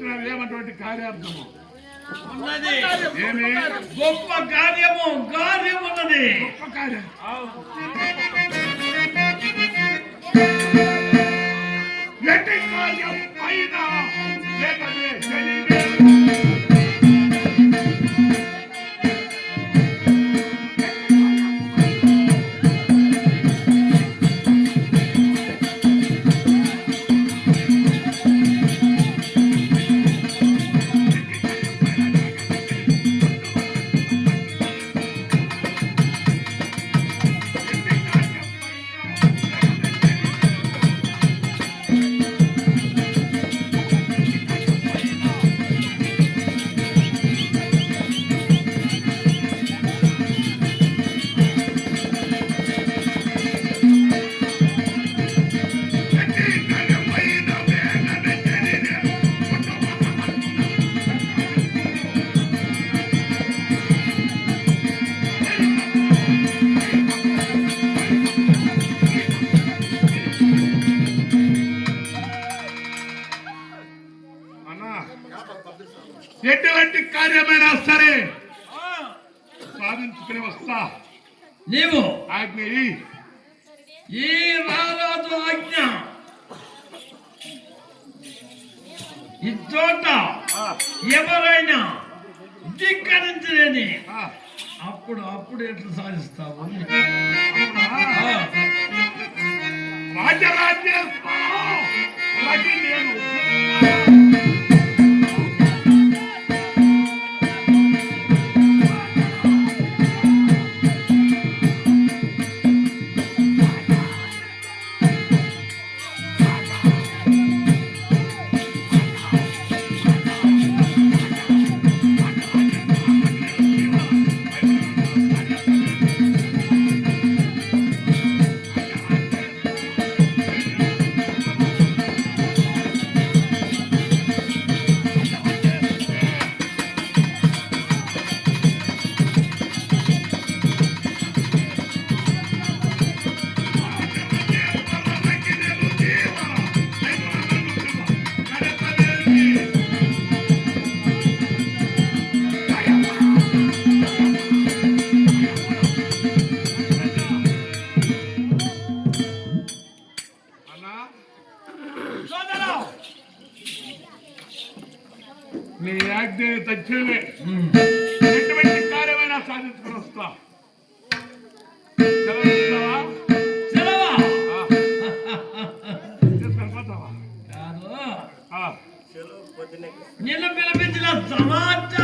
వచ్చినారు ఏమటువంటి కార్యార్థము ఉన్నది ఏమి గొప్ప కార్యము ఉన్నది గొప్ప కార్యం ఎట్టి కార్యం పైన లేకనే తెలియదు ఎటువంటి కార్యమైనా సరే సాధించుకుని వస్తా నీవు ఆజ్ఞ ఈ రారాజు ఆజ్ఞ ఇచ్చోట ఎవరైనా ధిక్కరించలేని అప్పుడు ఎట్లా సాధిస్తావు రాజరాజ్యం నేను నీ ఆజ్ఞని తక్షణమే ఎటువంటి కార్యమైనా సాధించుకుని వస్తా నిన్ను పిలిపించిన సమాచారం